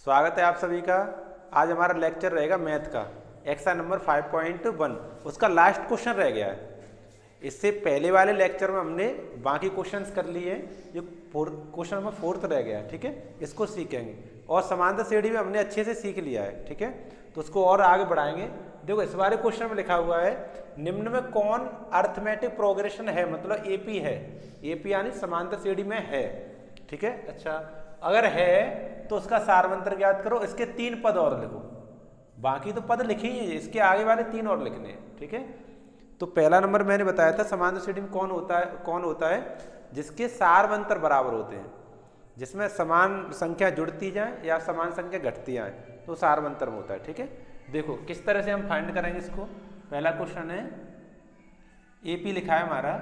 स्वागत है आप सभी का। आज हमारा लेक्चर रहेगा मैथ का, एक्सरसाइज नंबर 5.1। उसका लास्ट क्वेश्चन रह गया है। इससे पहले वाले लेक्चर में हमने बाकी क्वेश्चंस कर लिए हैं, जो क्वेश्चन नंबर 4 रह गया है। ठीक है, इसको सीखेंगे और समांतर श्रेणी में हमने अच्छे से सीख लिया है। ठीक है, तो उसको और आगे बढ़ाएंगे। देखो इस बारे क्वेश्चन में लिखा हुआ है, निम्न में कौन अर्थमेटिक प्रोग्रेशन है, मतलब एपी है। एपी यानी समांतर श्रेणी में है। ठीक है, अच्छा अगर है तो उसका सारवंतर ज्ञात करो। इसके 3 पद और लिखो, बाकी तो पद लिखे ही हैं, इसके आगे वाले 3 और लिखने हैं। ठीक है, तो पहला नंबर मैंने बताया था समांतर श्रेणी में कौन होता है जिसके सारवंतर बराबर होते हैं, जिसमें समान संख्या जुड़ती जाए या समान संख्या घटती जाए, तो सारवंतर में होता है। ठीक है, देखो किस तरह से हम फाइंड करेंगे इसको। पहला क्वेश्चन है, एपी लिखा है हमारा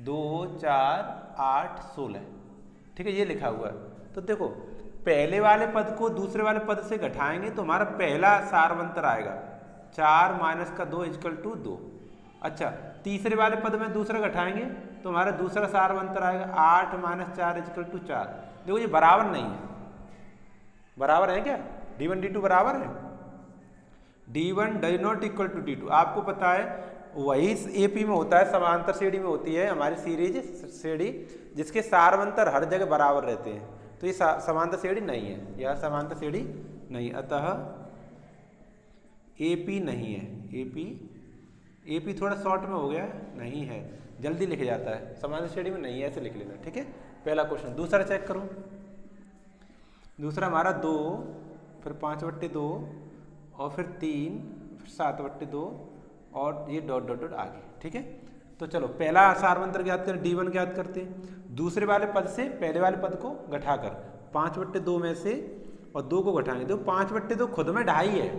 2, 4, 8, 16। ठीक है, ये लिखा हुआ है। तो देखो पहले वाले पद को दूसरे वाले पद से घटाएंगे तो हमारा पहला सारवंतर आएगा 4 - 2 = 2। अच्छा, तीसरे वाले पद में दूसरा घटाएंगे तो हमारा दूसरा सारवंतर आएगा 8 - 4 = 4। देखो ये बराबर नहीं है, बराबर है क्या? D1 D2 बराबर है। D1 does not equal to D2। आपको पता है वही एपी में होता है, समांतर श्रेणी में होती है हमारी सीरीज श्रेणी, जिसके सारवंतर हर जगह बराबर रहते हैं। तो ये समांतर श्रेणी नहीं है, यह समांतर श्रेणी नहीं, अतः एपी नहीं है। एपी थोड़ा शॉर्ट में हो गया, नहीं है, जल्दी लिख जाता है, समांतर श्रेणी में नहीं है, ऐसे लिख लेना। ठीक है, पहला क्वेश्चन। दूसरा चेक करो। दूसरा हमारा 2, फिर 5/2 और फिर 3, फिर 7/2 और ये डॉट डॉट डॉट आगे। ठीक है, तो चलो पहला सारवंतर ज्ञात करें, D1 ज्ञात करते हैं। दूसरे वाले पद से पहले वाले पद को घटाकर 5/2 में से और 2 को घटाएंगे। तो 5/2 खुद में 2.5 है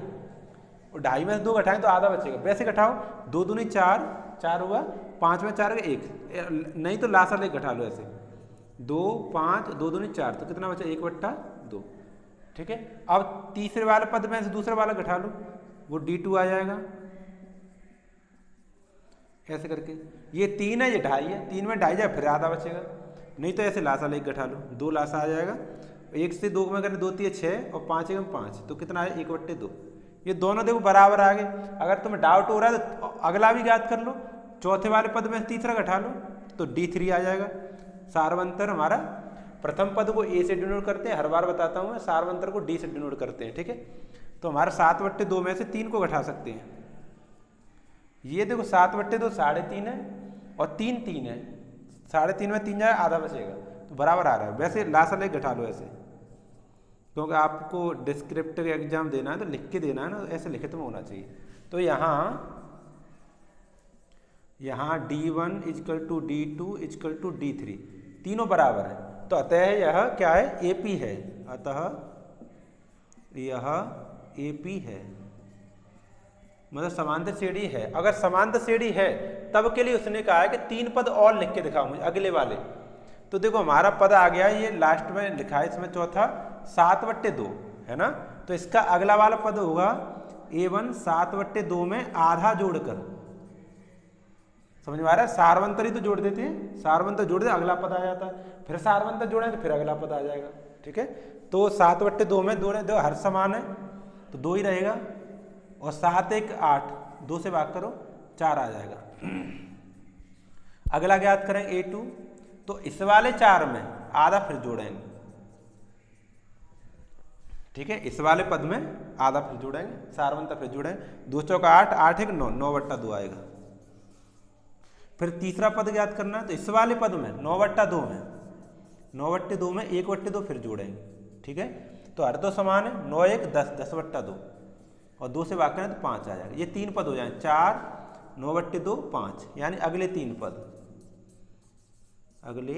और 2.5 में से 2 घटाएंगे तो आधा बचेगा। वैसे घटाओ, 2 दूनी 4, 4 हुआ, 5 में 4 का 1, नहीं तो लास्ट वाले घटा लो ऐसे, 2, 5, 2 दूनी 4, तो कितना बचा? 1/2। ठीक है, अब तीसरे वाले पद में से दूसरा वाला घटा लो, वो D2 आ जाएगा ऐसे करके। ये 3 है, ये 2.5 है, 3 में 2.5 जाए फिर आधा बचेगा, नहीं तो ऐसे लासा लेके घटा लो, 2 लासा आ जाएगा। 1 से 2 में करें 2 3 6 और 5 1 5, तो कितना है? 1/2। ये दोनों देखो बराबर आ गए। अगर तुम्हें डाउट हो रहा है तो अगला भी ज्ञात कर लो, चौथे वाले पद में तीसरा घटा लो तो D3 आ जाएगा। सारवंतर हमारा प्रथम पद को A से डिनोट करते हैं, हर बार बताता हूँ मैं, सारवंतर को D से डिनोट करते हैं। ठीक है, तो हमारा 7/2 में से 3 को घटा सकते हैं। ये देखो 7/2 3.5 है और 3 3 है, 3.5 में 3 जाए आधा बचेगा, तो बराबर आ रहा है। वैसे लासा लेके घटा लो ऐसे, क्योंकि आपको डिस्क्रिप्टिव एग्जाम देना है तो लिख के देना है ना, ऐसे लिखित में होना चाहिए। तो यहाँ D1 = D2 = D3, तीनों बराबर है, तो अतः यह क्या है? एपी है। अतः यह एपी है, मतलब समांतर श्रेणी है। अगर समांतर श्रेणी है तब के लिए उसने कहा है कि 3 पद और लिख के दिखाओ मुझे अगले वाले। तो देखो हमारा पद आ गया, ये लास्ट में लिखा है इसमें चौथा 7/2 है ना, तो इसका अगला वाला पद होगा A1 7/2 में आधा जोड़कर। समझ में आ रहा है? सारवंतर ही तो जोड़ देते हैं, सारवंतर जोड़ दे अगला पद आ जाता है, फिर सारवंतर जोड़े तो फिर अगला पद आ जाएगा। ठीक है, तो 7/2 में 2 हर समान है तो 2 ही रहेगा, और 7 1 8, 2 से भाग करो 4 आ जाएगा। अगला ज्ञात करें A2, तो इस वाले 4 में आधा फिर जोड़ेंगे। ठीक है, इस वाले पद में आधा फिर जोड़ेंगे, सारवंतर फिर जोड़ेंगे, 2 चौका 8, 8 1 9, 9/2 आएगा। फिर तीसरा पद ज्ञात करना है, तो इस वाले पद में 9/2 में 1/2 फिर जोड़ेंगे। ठीक है, तो हर तो समान है, 9 1 10, 10/2 और 2 से भाग करें तो 5 आ जाएगा। ये 3 पद हो जाए, 4 9/2 5, यानी अगले 3 पद, अगले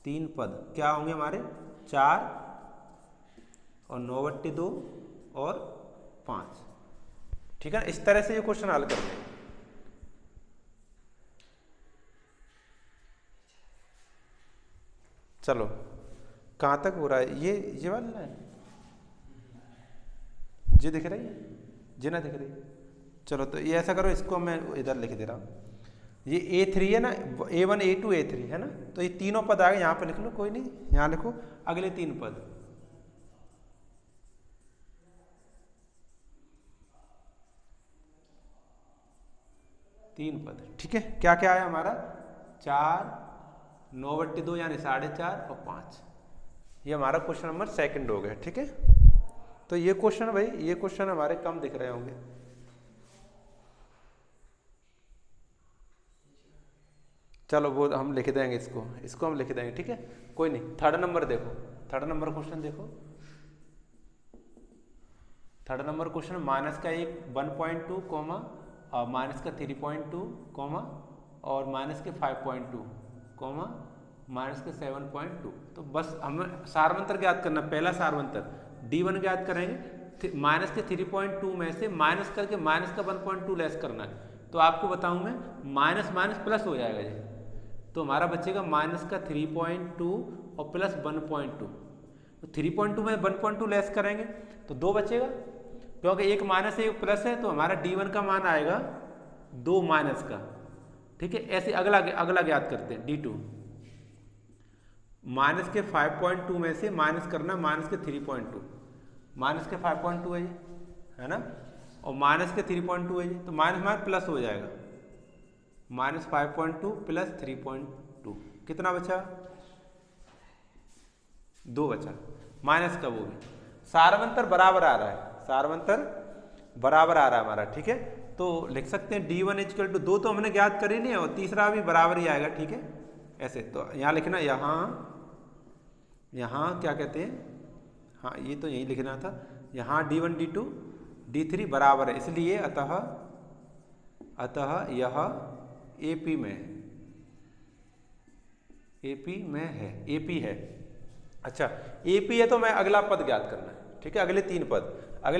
3 पद क्या होंगे हमारे? 4 और 9/2 और 5। ठीक है, इस तरह से ये क्वेश्चन हल करते हैं। चलो कहाँ तक हो रहा है? ये वाला लाइन जी दिख रही है, जी ना दिख रही? चलो तो ये ऐसा करो, इसको मैं इधर लिख दे रहा हूँ। ये A3 है ना, A1 A2 A3 है ना, तो ये तीनों पद आ गए, यहाँ पे लिख लो, कोई नहीं, यहाँ लिखो अगले 3 पद। तीन पद, ठीक है। क्या क्या है हमारा, 4, 9/2 यानी 4.5 और 5। ये हमारा क्वेश्चन नंबर 2 हो गया, ठीक है। तो ये क्वेश्चन भाई, ये क्वेश्चन हमारे कम दिख रहे होंगे। चलो वो हम लिख देंगे, इसको हम लिख देंगे, ठीक है, कोई नहीं। 3rd नंबर देखो, 3rd नंबर क्वेश्चन देखो। 3rd नंबर क्वेश्चन, माइनस का 1.2 कॉमा और माइनस का 3.2 कॉमा और माइनस के 5.2 कॉमा माइनस के 7.2। तो बस हमें सारवंतर ज्ञात करना। पहला सारवंतर D1 ज्ञात करेंगे, माइनस के 3.2 में से माइनस करके माइनस का 1.2 लेस करना है। तो आपको बताऊं मैं, माइनस माइनस प्लस हो जाएगा ये, तो हमारा बचेगा माइनस का 3.2 और प्लस 1.2। तो 3.2 में 1.2 लेस करेंगे तो 2 बचेगा, क्योंकि एक माइनस एक प्लस है, तो हमारा D1 का मान आएगा 2 माइनस का, ठीक है। ऐसे अगला ज्ञात करते हैं D2। माइनस के 5.2 में से माइनस करना माइनस के 3.2, माइनस के 5.2 है ये, है ना, और माइनस के 3.2 है ये, तो माइनस माइनस प्लस हो जाएगा, माइनस 5.2 प्लस 3.2 कितना बचा, 2 बचा, माइनस का वो भी। सारवंतर बराबर आ रहा है, सारवंतर बराबर आ रहा है हमारा, ठीक है। तो लिख सकते हैं D1 इक्वल टू 2 तो हमने ज्ञात कर ही लिया, और तीसरा भी बराबर ही आएगा, ठीक है। ऐसे तो यहाँ लिखना, यहाँ क्या कहते हैं, हाँ ये तो यही लिखना था, यहाँ D1 D2 D3 बराबर है, इसलिए अतः यह AP में है, AP में है, AP है। अच्छा AP है तो मैं अगला पद ज्ञात करना है, ठीक है। अगले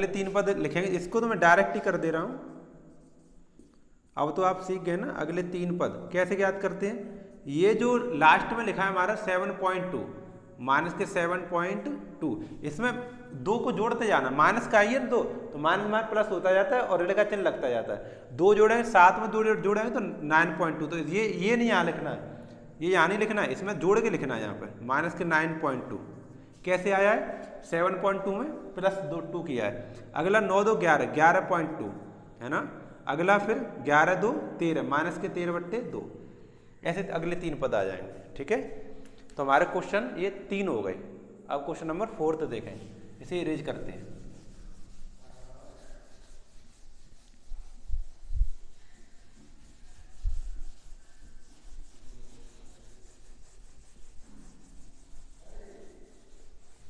3 पद लिखेंगे, इसको तो मैं डायरेक्ट ही कर दे रहा हूं। अब तो आप सीख गए ना, अगले 3 पद कैसे ज्ञात करते हैं। ये जो लास्ट में लिखा है हमारा 7.2 माइनस के 7.2, इसमें 2 को जोड़ते जाना, माइनस का ही है 2 तो माइनस माइनस प्लस होता जाता है और ऋण का चिन्ह लगता जाता है। 2 जोड़ेंगे, 7 में 2 जोड़ेंगे तो 9.2, तो ये नहीं यहाँ लिखना है, ये यहाँ नहीं लिखना है, इसमें जोड़ के लिखना है यहाँ पर, माइनस के 9.2 कैसे आया है, 7.2 में प्लस 2 किया है। अगला 9 2 11 11.2 है ना, अगला फिर 11 2 13 माइनस के 13/2, ऐसे अगले 3 पद आ जाएंगे, ठीक है। तो हमारे क्वेश्चन ये 3 हो गए। अब क्वेश्चन नंबर 4 देखें, इसे इरेज करते हैं।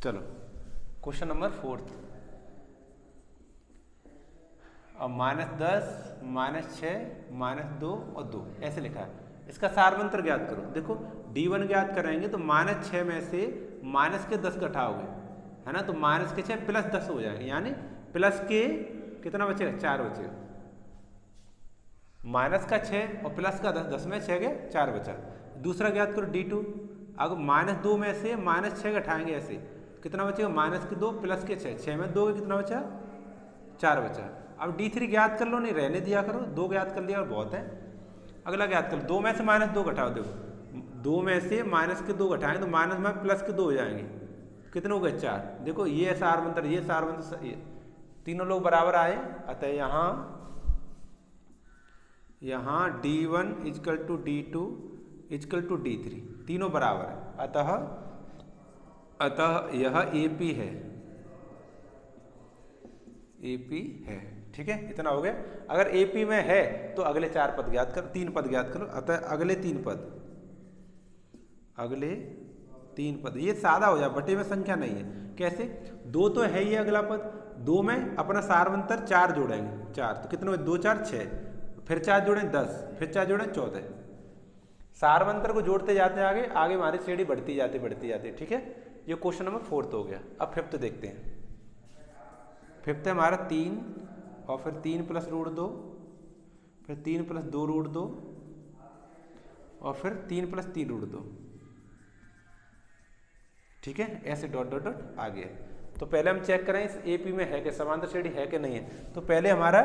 चलो क्वेश्चन नंबर 4, अब -10 -6 -2 और 2 ऐसे लिखा है। इसका सारवंतर ज्ञात करो। देखो D1 ज्ञात करेंगे तो -6 में से माइनस के 10 घटाओगे, है ना, तो माइनस के 6 प्लस 10 हो जाएगा, यानी प्लस के कितना बचेगा, 4 बचेगा। माइनस का 6 और प्लस का 10, 10 में 6 गया, 4 बचा। दूसरा ज्ञात करो D2, अब -2 में से -6 घटाएंगे, ऐसे कितना बचेगा, माइनस के 2 प्लस के 6, 6 में 2 कितना बचा, 4 बचा। अब D3 ज्ञात कर लो, नहीं रहने दिया करो, 2 ज्ञात कर लिया और बहुत है। अगला ज्ञात कर लो, 2 में से -2 घटाओ, देखो 2 में से माइनस के 2 घटाएंगे तो माइनस में प्लस के 2 हो जाएंगे, कितने हो गए, 4। देखो ये सारवंतर, ये सारवंतर, तीनों लोग बराबर आए, अतः यहाँ D1 equal to D2 equal to D3 तीनों बराबर है, अतः यह AP है, AP है, ठीक है। इतना हो गया। अगर AP में है तो अगले 4 पद ज्ञात करो, 3 पद ज्ञात करो, अतः अगले 3 पद, ये सादा हो जाए, बटे में संख्या नहीं है। कैसे, 2 तो है ही अगला पद, 2 में अपना सारवंतर 4 जोड़ेंगे, 4 तो कितने हुए, 2 4 6, फिर 4 जोड़ें 10, फिर 4 जोड़ें 14। सारवंतर को जोड़ते जाते आगे हमारी सीढ़ी बढ़ती जाती, ठीक है। ये क्वेश्चन नंबर 4 हो गया। अब 5th देखते हैं। 5th है हमारा 3 और फिर 3 प्लस √2, फिर 3 प्लस 2 √2 और फिर 3 प्लस 3 √2, ठीक है। ऐसे डॉट डॉट डॉट आ गया। तो पहले हम चेक करें इस AP में है कि समांतर श्रेणी है कि नहीं है। तो पहले हमारा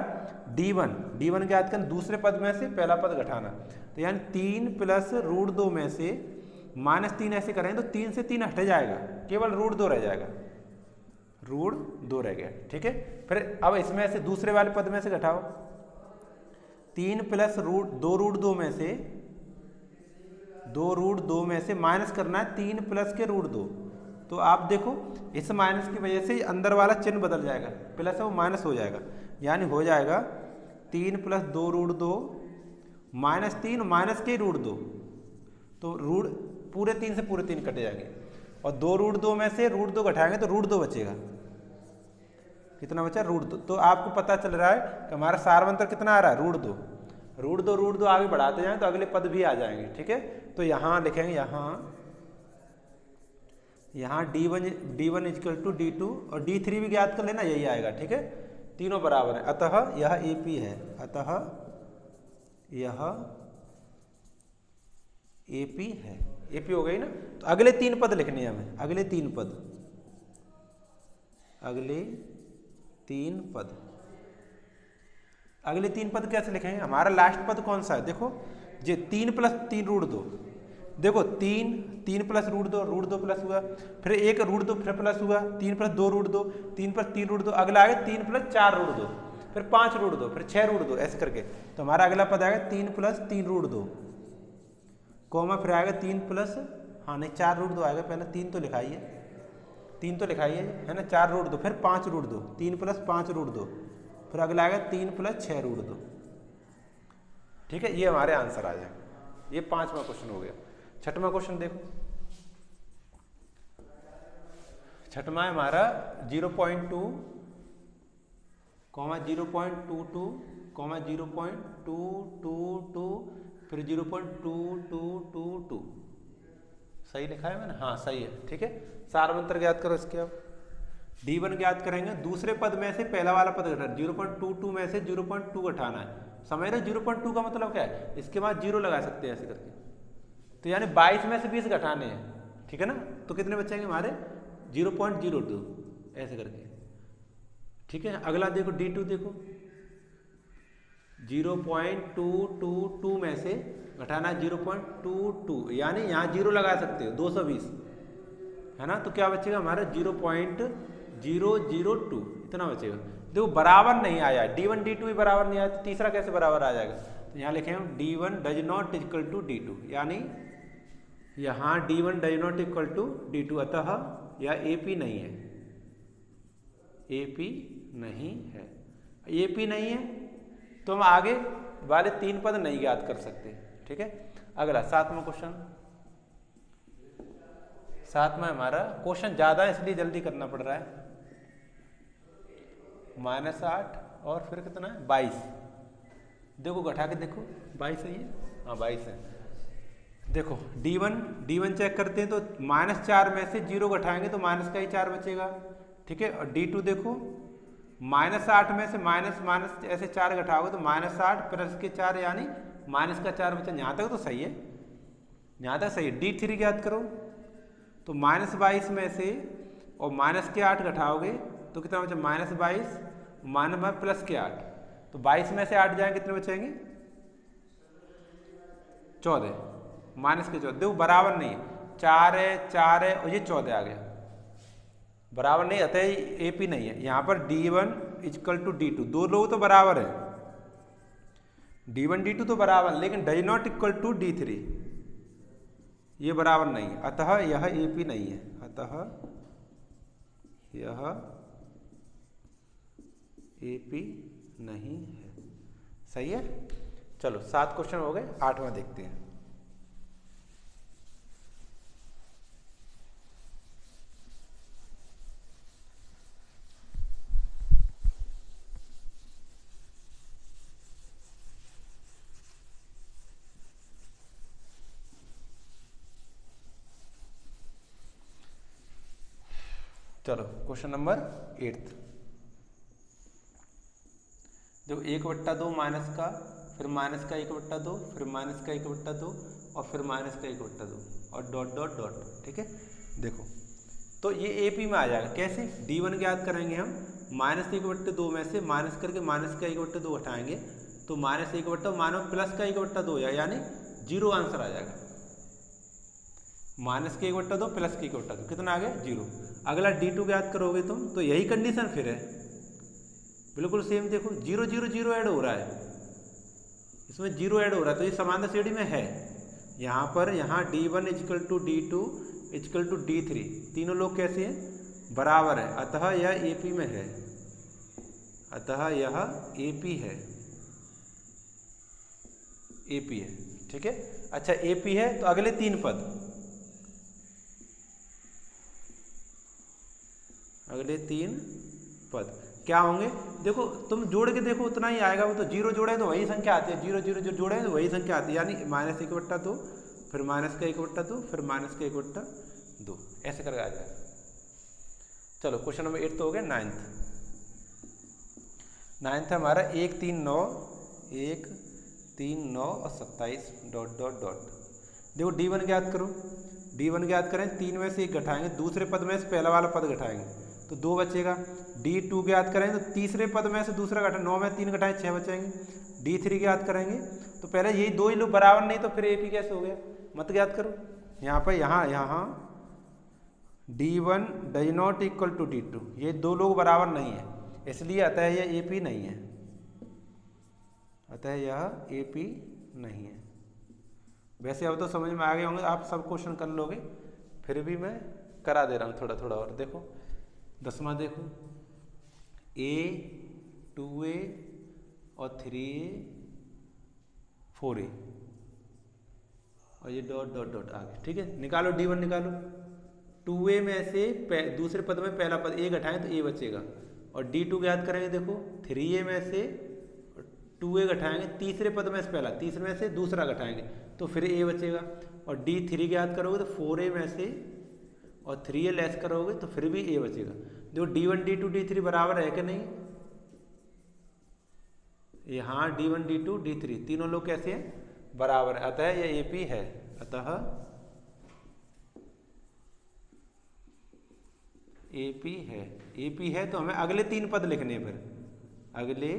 D1 ज्ञात करें, दूसरे पद में से पहला पद घटाना, तो यानी 3 प्लस √2 में से -3 ऐसे करें तो 3 से 3 हट जाएगा, केवल √2 रह जाएगा, √2 रह गया। ठीक है, फिर अब इसमें से दूसरे वाले पद में से घटाओ, 3 प्लस दो √2 में से, 2 √2 में से माइनस करना है 3 प्लस के √2। तो आप देखो इस माइनस की वजह से अंदर वाला चिन्ह बदल जाएगा, प्लस है वो माइनस हो जाएगा, यानी हो जाएगा 3 प्लस 2 √2 -3 माइनस के √2, तो पूरे 3 से पूरे 3 कट जाएंगे, और 2 √2 में से √2 घटाएंगे तो √2 बचेगा। कितना बचा? √2। तो आपको पता चल रहा है कि हमारा सारवंतर कितना आ रहा है? √2 आगे बढ़ाते जाएं तो अगले पद भी आ जाएंगे। ठीक है, तो यहाँ लिखेंगे, यहाँ d1 इक्वल टू d2 और d3 भी ज्ञात कर लेना, यही आएगा। ठीक है, तीनों बराबर है, अतः यह AP है, अतः यह AP है। AP हो गई ना। तो अगले 3 पद लिखने हैं हमें, अगले 3 पद कैसे लिखेंगे? हमारा लास्ट पद कौन सा है? देखो ये 3 प्लस 3 √2, देखो 3 प्लस √2 प्लस हुआ, फिर एक √2 फिर प्लस हुआ, 3 प्लस 2 √2, 3 प्लस 3 √2, अगला आएगा 3 प्लस 4 √2, फिर 5 √2, फिर 6 √2, ऐसे करके। तो हमारा अगला पद आएगा 3 प्लस 3 √2, कोमा फिर आएगा 3 प्लस, हाँ नहीं 4 √2 आएगा, पहले 3 तो लिखाइए, 3 तो लिखाइए है ना, 4 √2, फिर 5 √2, 3 प्लस 5 √2, फिर अगला आएगा 3 प्लस 6 √2। ठीक है, ये हमारे आंसर आ जाएगा। ये 5वां क्वेश्चन हो गया। 6वां क्वेश्चन देखो, 6वां है हमारा 0.2, 0.22, 0.222, फिर 0.2222। सही लिखा है मैंने? हाँ सही है। ठीक है, सारवंतर ज्ञात करो इसके। अब d1 ज्ञात करेंगे, दूसरे पद में से पहला वाला पद घटाना, 0.22 में से 0.2 घटाना है। समझ रहे? 0.2 का मतलब क्या है? इसके बाद 0 लगा सकते हैं ऐसे करके, तो यानी 22 में से 20 घटाने हैं। ठीक है ना, तो कितने बचेंगे हमारे? 0.02 ऐसे करके। ठीक है, अगला देखो d2, देखो 0.222 में से घटाना 0.22, यानी यहाँ 0 लगा सकते हो, 220 है ना, तो क्या बचेगा हमारा? 0.002 इतना बचेगा। देखो बराबर नहीं आया, d1 d2 भी बराबर नहीं आया, तो तीसरा कैसे बराबर आ जाएगा? तो यहाँ लिखेंगे हम d1 does not equal to d2, यानी यहाँ d1 does not equal to d2, अतः यह AP नहीं है, AP नहीं है। AP नहीं है तो हम आगे वाले 3 पद नहीं ज्ञात कर सकते। ठीक है, अगला 7वां क्वेश्चन। 7वां हमारा क्वेश्चन ज़्यादा है इसलिए जल्दी करना पड़ रहा है। -8 और फिर कितना है? 22। देखो घटा के देखो, 22 है ये? हाँ 22 है। देखो d1 चेक करते हैं तो -4 में से 0 घटाएंगे तो माइनस का ही 4 बचेगा। ठीक है, और d2 देखो -8 में से माइनस ऐसे 4 घटाओगे तो -8 प्लस के 4 यानी माइनस का 4 बचा। यहाँ तक तो सही है, यहाँ तक सही है। d3 ज्ञात करो तो -22 में से और माइनस के 8 घटाओगे तो कितना बचा? -22 माइनस प्लस के 8, तो 22 में से 8 जाएंगे कितने बचेंगे? 14, माइनस के 14। देखो बराबर नहीं है, 4 है और ये 14 आ गया, बराबर नहीं, अतः AP नहीं है। यहाँ पर d1 इक्वल टू d2, दो लोग तो बराबर है, d1 d2 तो बराबर, लेकिन does not equal to d3, ये बराबर नहीं है, अतः यह AP नहीं है, अतः यह AP नहीं है। सही है। चलो 7 क्वेश्चन हो गए, 8वां देखते हैं। चलो क्वेश्चन नंबर 8। देखो 1/2 माइनस का, फिर माइनस का 1/2, फिर माइनस का 1/2 और फिर माइनस का 1/2 और डॉट डॉट डॉट। ठीक है, देखो तो ये AP में आ जाएगा। कैसे? d1 ज्ञात करेंगे हम, -1/2 में से माइनस करके माइनस का 1/2 घटाएंगे तो -1/2 मानो प्लस का 1/2 यानी जीरो आंसर आ जाएगा। माइनस के 1/2 प्लस के 1/2 कितना आ गया? जीरो। अगला D2 ज्ञात करोगे तुम तो यही कंडीशन फिर है, बिल्कुल सेम। देखो जीरो जीरो जीरो ऐड हो रहा है, इसमें जीरो ऐड हो रहा है, तो ये समांतर श्रेणी में है। यहाँ पर यहाँ D1 = D2 = D3, तीनों लोग कैसे हैं? बराबर है, अतः यह AP में है, अतः यह AP है, AP है। ठीक है, अच्छा AP है तो अगले 3 पद, अगले 3 पद क्या होंगे? देखो तुम जोड़ के देखो उतना ही आएगा, वो तो जीरो जोड़े तो वही संख्या आती है, जीरो जीरो जो जोड़े तो वही संख्या आती है, यानी -1/2 फिर -1/2 फिर -1/2 ऐसे करके आ जाएगा। चलो क्वेश्चन नंबर 8 तो हो गया। नाइन्थ हमारा 1 3 9 1 3 9 और 27 ... देखो D1 ज्ञात करो। D1 ज्ञात करें, 3 में से 1 घटाएंगे, दूसरे पद में से पहला वाला पद घटाएंगे तो 2 बचेगा। D2 ज्ञात करेंगे तो तीसरे पद में से दूसरा घटा, 9 में 3 घटाएं 6 बचेंगे। D3 ज्ञात करेंगे तो पहले यही दो ही लोग बराबर नहीं तो फिर AP कैसे हो गया? मत ज्ञात करो। यहाँ पर यहाँ D1 ≠ D2, ये दो लोग बराबर नहीं है, इसलिए अतः यह AP नहीं है, अतः यह AP नहीं है। वैसे अब तो समझ में आ गए होंगे, आप सब क्वेश्चन कर लोगे, फिर भी मैं करा दे रहा हूँ थोड़ा थोड़ा और। देखो 10वां देखो, A 2A और 3A 4A और ये ... आगे। ठीक है, निकालो D1 निकालो। 2A में से दूसरे पद में पहला पद A घटाएं तो A बचेगा, और D2 ज्ञात करेंगे। देखो 3A में से 2A घटाएंगे, तीसरे पद में से पहला, तीसरे में से दूसरा घटाएंगे तो फिर A बचेगा, और D3 ज्ञात करोगे तो 4A में से और 3A लेस करोगे तो फिर भी A बचेगा। देखो D1 D2 D3 बराबर है कि नहीं? यहाँ D1 D2 D3 तीनों लोग कैसे हैं? बराबर है, अतः यह AP है, अतः AP है। AP है तो हमें अगले 3 पद लिखने हैं, फिर अगले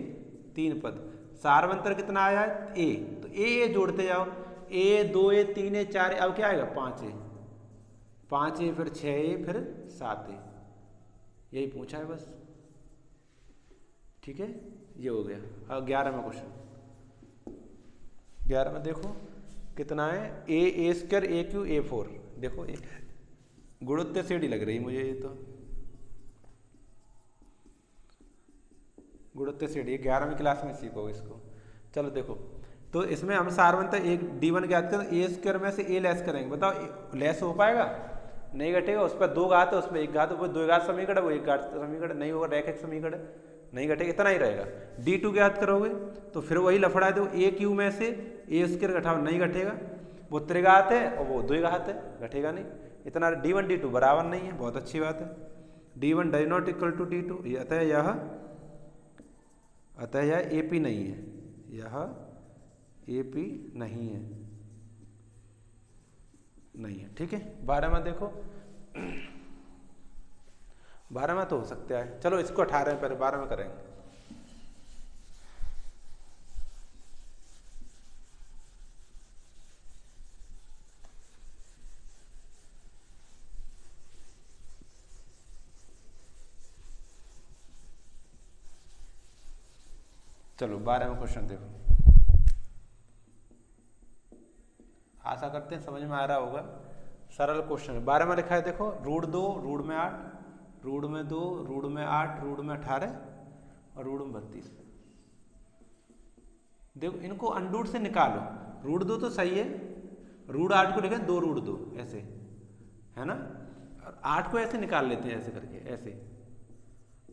3 पद। सारवंतर कितना आया है? A, तो A जोड़ते जाओ, A 2A 3A 4A, अब क्या आएगा? 5A फिर 6A फिर 7A, यही पूछा है बस। ठीक है, ये हो गया। अब 11वां क्वेश्चन। 11 में देखो कितना है? A² AQ A4। देखो गुणोत्तर श्रेणी लग रही है मुझे, ये तो गुणोत्तर श्रेणी 11वीं क्लास में सीखोगे इसको। चलो देखो, तो इसमें हम सारवंतर एक D1 ज्ञात करें, A² में से A लेस करेंगे। बताओ लेस हो पाएगा? नहीं घटेगा। उस पर 2 घात है, उसमें 1 घात, वो 2 घात समीकरण, वो 1 घात समीकरण नहीं होगा, रैखिक समीकरण नहीं घटेगा, इतना ही रहेगा। D2 ज्ञात करोगे तो फिर वही लफड़ा है। तो AQ में से A² घटाओ, नहीं घटेगा, वो त्रिघात है और वो 2 घात है, घटेगा नहीं। इतना D1 D2 बराबर नहीं है, बहुत अच्छी बात है। D1 ≠ D2, अतः यह AP नहीं है, यह AP नहीं है, नहीं है। ठीक है, 12वां देखो। 12वां तो हो सकता है, चलो इसको 18 पहले 12वां करेंगे। चलो 12वां क्वेश्चन देखो, आशा करते हैं समझ में आ रहा होगा। सरल क्वेश्चन है। 12वां लिखा है, देखो √2 √8 √2 √8 √18 और √32। देखो इनको अंडूट से निकालो। √2 तो सही है, √8 को लिखे 2 √2 ऐसे, है ना, और 8 को ऐसे निकाल लेते हैं, ऐसे करके, ऐसे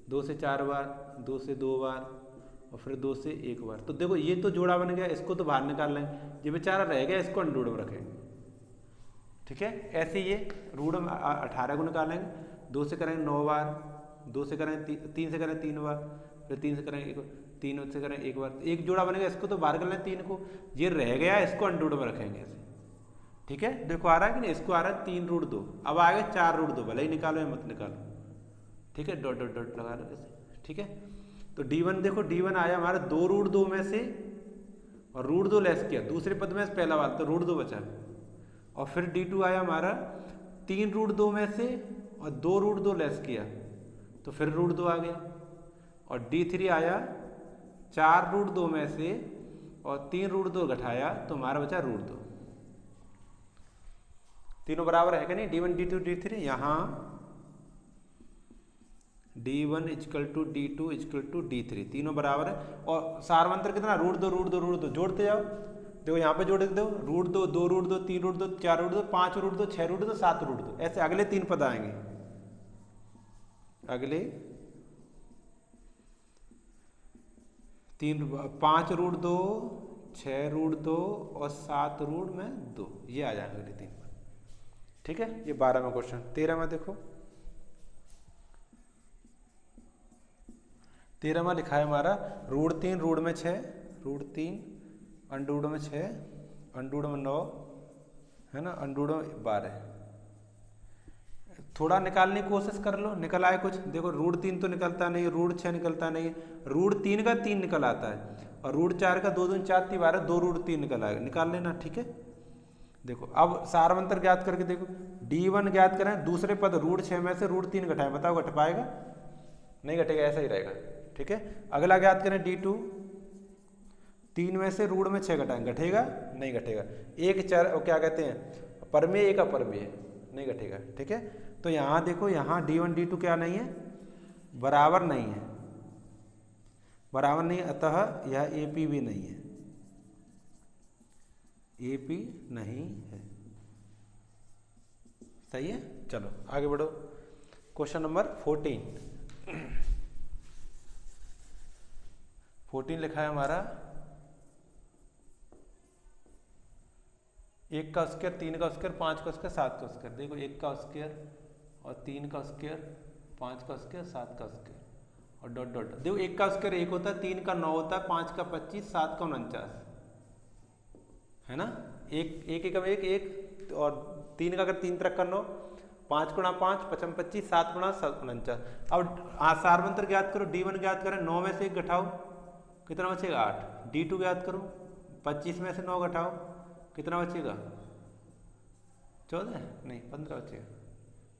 2 से 4 बार, 2 से 2 बार और फिर 2 से 1 बार। तो देखो ये तो जोड़ा बन गया, इसको तो बाहर निकाल लेंगे, ये बेचारा रह गया, इसको अंडूट में रखेंगे। ठीक है, ऐसे ये √18 को निकालेंगे, 2 से करेंगे 9 बार, 2 से करेंगे 3 से करेंगे 3 बार, फिर 3 से करेंगे 3 से करेंगे 1 बार। एक जोड़ा बनेगा, इसको तो बाहर कर लें 3 को, ये रह गया, इसको अंडूट में रखेंगे ऐसे। ठीक है, देखो आ रहा है कि नहीं? इसको आ रहा है 3 √2, अब आ गए 4 √2, भले ही निकालो या मत निकालो। ठीक है, डॉट डॉट डॉट लगा लो ऐसे। ठीक है, तो D1 देखो, D1 आया हमारा 2 √2 में से और रूट 2 लेस किया, दूसरे पद में पहला वाला तो रूट 2 बचा। और फिर D2 आया हमारा 3 रूट 2 में से और 2 रूट 2 लेस किया तो फिर रूट 2 आ गया। और D3 आया 4 रूट 2 में से और 3 रूट 2 घटाया तो हमारा बचा रूट 2। तीनों बराबर है कि नहीं, D1 D2 D3। यहाँ D1 equal to D2 equal to D3 तीनों बराबर है। और सारवंतर कितना, रूट 2 रूट 2 रूट 2 जोड़ते जाओ। देखो यहाँ पे जोड़ दो, root 2 2 root 2 3 root 2 4 root 2 5 root 2 6 root 2 7 root 2, ऐसे अगले 3 पद आएंगे। अगले 5 रूट 2 6 रूट 2 और 7 रूट में 2, ये आ जाएंगे अगले 3 पद। ठीक है, ये 12वां क्वेश्चन। 13वां देखो, 13वां लिखा है हमारा रूट 3 रूट में 6 रूट 3 अंडूड में 6 अंडूड में 9 है ना, अंडूड में 12। थोड़ा निकालने की कोशिश कर लो, निकल आए कुछ। देखो रूट 3 तो निकलता नहीं, रूट 6 निकलता नहीं, रूट 3 का 3 निकल आता है और रूट 4 का 2 2 4 3 12, 2 रूट 3 निकल आएगा, निकाल लेना। ठीक है, देखो अब सारवंतर ज्ञात करके देखो, D1 ज्ञात करें, दूसरे पद रूट 6 में से रूट 3 घटाएं, बताओ घट पाएगा? नहीं घटेगा, ऐसा ही रहेगा। ठीक है, अगला ज्ञात करें D2, 3 में से रूट में 6 घटाएं, घटेगा? नहीं घटेगा। एक चर क्या कहते हैं, परमेय एक अपरमेय, नहीं घटेगा। ठीक है, तो यहाँ देखो, यहाँ D1 D2 क्या नहीं है, बराबर नहीं है, बराबर नहीं, अतः यह AP भी नहीं है, AP नहीं है। सही है, चलो आगे बढ़ो। क्वेश्चन नंबर 14 लिखा है हमारा 1 का स्क्वायर 3 का स्क्वायर 5 का स्क्वायर 7 का स्क्वायर। देखो 1 का स्क्वायर और 3 का स्क्वायर 5 का स्क्वायर 7 का स्क्वायर और डॉट डॉट। देखो 1 का स्क्वायर 1 होता है, 3 का 9 होता है, 5 का 25, 7 का 49 है ना। एक एक एक एक और 3 का अगर 3 तरह का 9, 5 गुणा 5 55 25, 7 गुणा 49। अब सारवंतर ज्ञात करो, D1 ज्ञात करें, 9 में से 1 घटाओ कितना बचेगा 8। D2 ज्ञात करो, 25 में से 9 घटाओ कितना बचेगा 14, नहीं 15 बचेगा,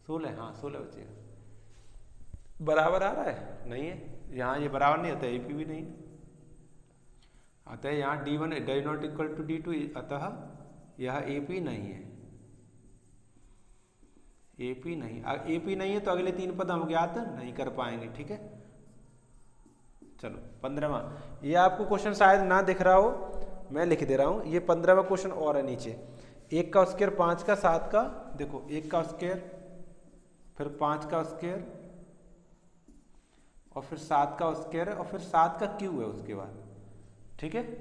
16, हाँ 16 बचेगा। बराबर आ रहा है? नहीं है, यहाँ ये बराबर नहीं आता, AP भी नहीं अतः यहाँ D1 does not equal to D2, अतः यह AP नहीं है, AP नहीं। AP नहीं है तो अगले 3 पद हम ज्ञात नहीं कर पाएंगे। ठीक है, चलो 15वां, ये आपको क्वेश्चन शायद ना दिख रहा हो, मैं लिख दे रहा हूँ, ये 15वां क्वेश्चन और है नीचे। 1 का स्क्वायर 5 का 7 का, देखो 1 का स्क्वायर फिर 5 का स्क्वायर और फिर 7 का स्क्वायर है और फिर 7 का क्यूब है उसके बाद। ठीक है, तो